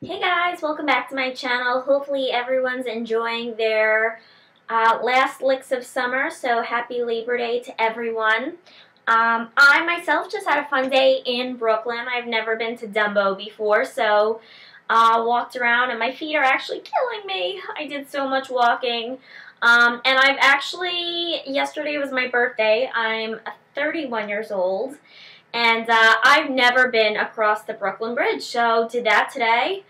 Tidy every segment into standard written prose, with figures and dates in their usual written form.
Hey guys, welcome back to my channel. Hopefully everyone's enjoying their last licks of summer, so happy Labor Day to everyone. I myself just had a fun day in Brooklyn. I've never been to Dumbo before, so walked around and my feet are actually killing me. I did so much walking. And I've actually, yesterday was my birthday. I'm 31 years old. And I've never been across the Brooklyn Bridge, so did that today,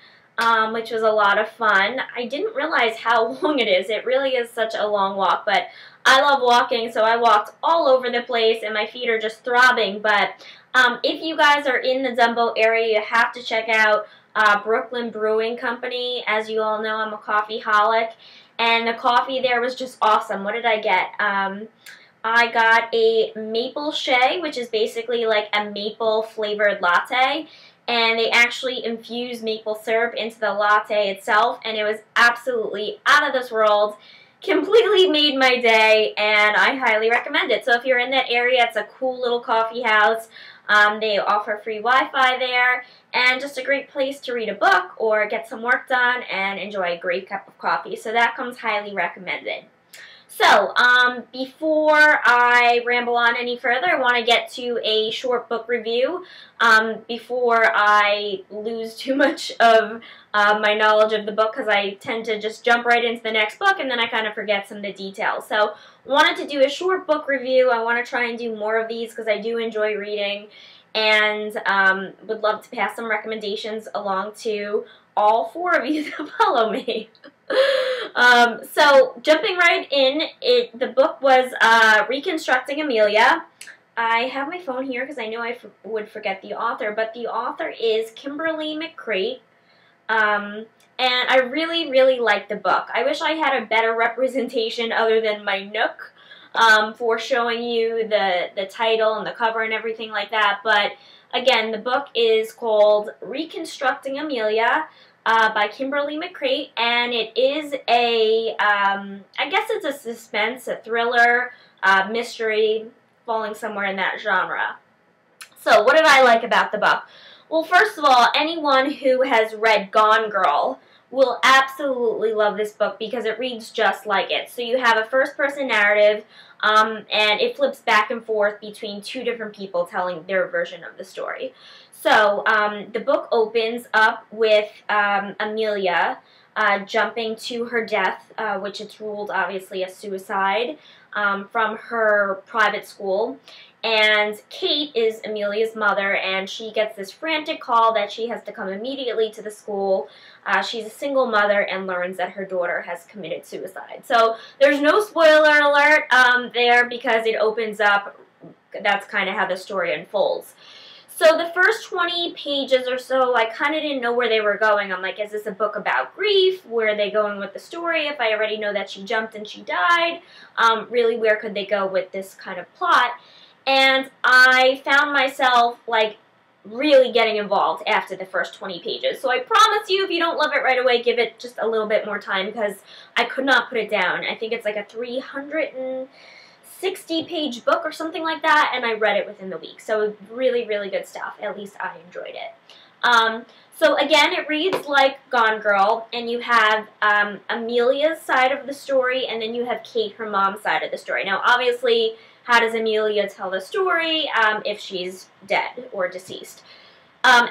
which was a lot of fun. I didn't realize how long it is. It really is such a long walk, but I love walking, so I walked all over the place, and my feet are just throbbing. But if you guys are in the Dumbo area, you have to check out Brooklyn Brewing Company. As you all know, I'm a coffee-holic, and the coffee there was just awesome. What did I get? I got a maple shea, which is basically like a maple flavored latte, and they actually infused maple syrup into the latte itself, and it was absolutely out of this world. Completely made my day, and I highly recommend it. So if you're in that area, it's a cool little coffee house. They offer free Wi-Fi there, and just a great place to read a book or get some work done and enjoy a great cup of coffee. So that comes highly recommended. So, before I ramble on any further, I want to get to a short book review before I lose too much of my knowledge of the book, because I tend to just jump right into the next book and then I kind of forget some of the details. So, wanted to do a short book review. I want to try and do more of these because I do enjoy reading, and would love to pass some recommendations along to all four of you that follow me. So jumping right in, the book was Reconstructing Amelia. I have my phone here because I know I would forget the author, but the author is Kimberly McCreight. And I really, really like the book. I wish I had a better representation other than my Nook for showing you the title and the cover and everything like that. But again, the book is called Reconstructing Amelia by Kimberly McCreight, and it is a, I guess it's a suspense, a thriller, mystery, falling somewhere in that genre. So what did I like about the book? Well, first of all, anyone who has read Gone Girl will absolutely love this book because it reads just like it. So you have a first-person narrative, and it flips back and forth between two different people telling their version of the story. So the book opens up with Amelia jumping to her death, which it's ruled obviously a suicide, from her private school. And Kate is Amelia's mother, and she gets this frantic call that she has to come immediately to the school. She's a single mother and learns that her daughter has committed suicide. So there's no spoiler alert there because it opens up. That's kind of how the story unfolds. So the first 20 pages or so, I kind of didn't know where they were going. I'm like, is this a book about grief? Where are they going with the story? If I already know that she jumped and she died, really, where could they go with this kind of plot? And I found myself, like, really getting involved after the first 20 pages. So I promise you, if you don't love it right away, give it just a little bit more time because I could not put it down. I think it's like a 360-page book or something like that, and I read it within the week. So really, really good stuff. At least I enjoyed it. So again, it reads like Gone Girl, and you have Amelia's side of the story, and then you have Kate, her mom's side of the story. Now, obviously, how does Amelia tell the story if she's dead or deceased?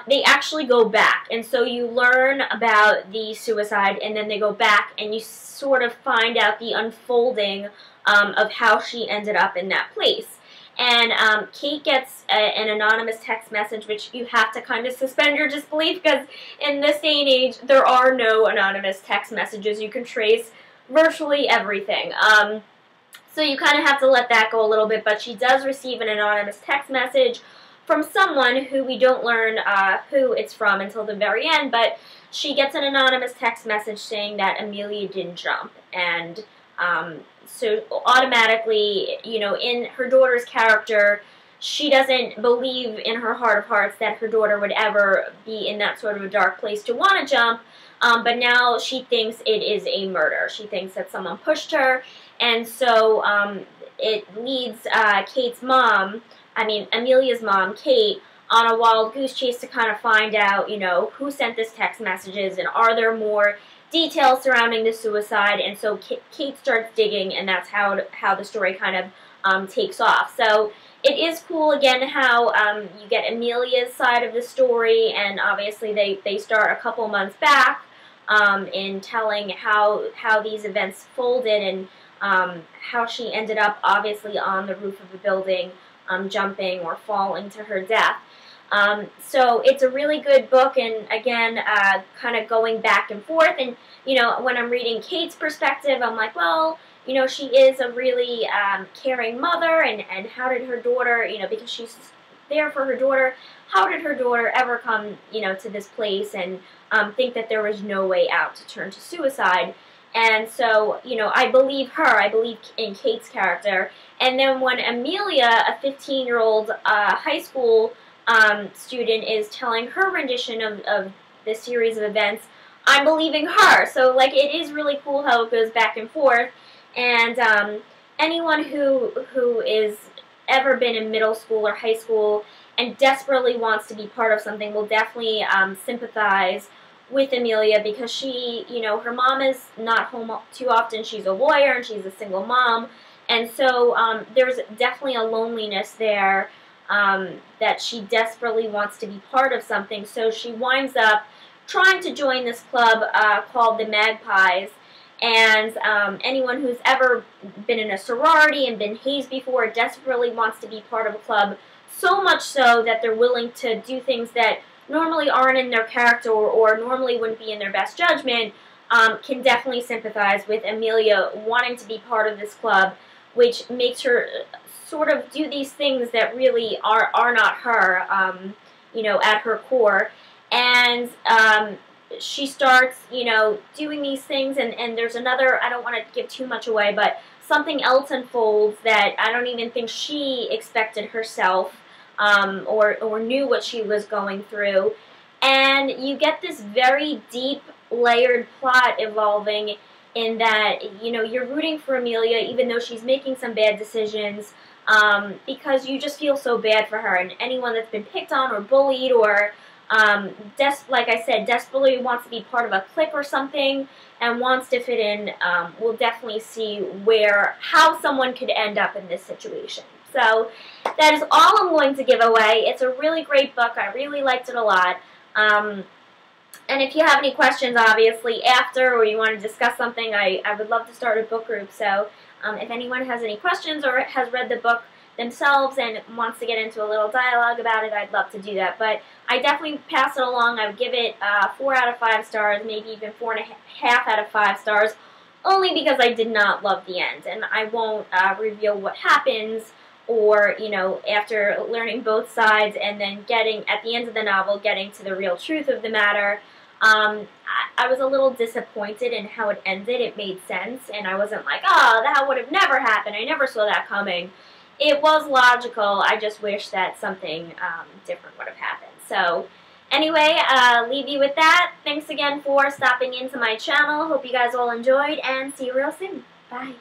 They actually go back, and so you learn about the suicide, and then they go back, and you sort of find out the unfolding of how she ended up in that place. And Kate gets an anonymous text message, which you have to kind of suspend your disbelief because in this day and age, there are no anonymous text messages. You can trace virtually everything. So you kind of have to let that go a little bit, but she does receive an anonymous text message from someone who we don't learn who it's from until the very end, but she gets an anonymous text message saying that Amelia didn't jump, and so automatically, you know, in her daughter's character, she doesn't believe in her heart of hearts that her daughter would ever be in that sort of a dark place to want to jump, but now she thinks it is a murder. She thinks that someone pushed her, and so it leads Kate's mom, I mean Amelia's mom, Kate, on a wild goose chase to kind of find out, you know, who sent this text messages and are there more details surrounding the suicide. And so Kate starts digging, and that's how the story kind of takes off. So it is cool, again, how you get Amelia's side of the story, and obviously they start a couple months back in telling how these events folded and how she ended up obviously on the roof of a building, jumping or falling to her death. So it's a really good book, and again, kind of going back and forth. And, you know, when I'm reading Kate's perspective, I'm like, well, you know, she is a really caring mother, and how did her daughter, you know, because she's there for her daughter, how did her daughter ever come, you know, to this place and think that there was no way out to turn to suicide? And so, you know, I believe her. I believe in Kate's character. And then when Amelia, a 15-year-old high school student, is telling her rendition of this series of events, I'm believing her. So, like, it is really cool how it goes back and forth. And anyone who is ever been in middle school or high school and desperately wants to be part of something will definitely sympathize with Amelia, because she, you know, her mom is not home too often. She's a lawyer and she's a single mom. And so there's definitely a loneliness there, that she desperately wants to be part of something. So she winds up trying to join this club called the Magpies. And anyone who's ever been in a sorority and been hazed before desperately wants to be part of a club, so much so that they're willing to do things that normally aren't in their character or normally wouldn't be in their best judgment, can definitely sympathize with Amelia wanting to be part of this club, which makes her sort of do these things that really are not her, you know, at her core. And she starts, you know, doing these things, and there's another, I don't want to give too much away, but something else unfolds that I don't even think she expected herself, or knew what she was going through. And you get this very deep, layered plot evolving in that, you know, you're rooting for Amelia even though she's making some bad decisions, because you just feel so bad for her. And anyone that's been picked on or bullied or, like I said, desperately wants to be part of a clique or something and wants to fit in, will definitely see how someone could end up in this situation. So that is all I'm going to give away. It's a really great book. I really liked it a lot. And if you have any questions, obviously, after, or you want to discuss something, I would love to start a book group. So if anyone has any questions or has read the book themselves and wants to get into a little dialogue about it, I'd love to do that. But I definitely pass it along. I would give it 4 out of 5 stars, maybe even 4.5 out of 5 stars, only because I did not love the end. And I won't reveal what happens, or, you know, after learning both sides and then getting, at the end of the novel, getting to the real truth of the matter, I was a little disappointed in how it ended. It made sense, and I wasn't like, oh, that would have never happened. I never saw that coming. It was logical. I just wish that something different would have happened. So anyway, leave you with that. Thanks again for stopping into my channel. Hope you guys all enjoyed, and see you real soon. Bye.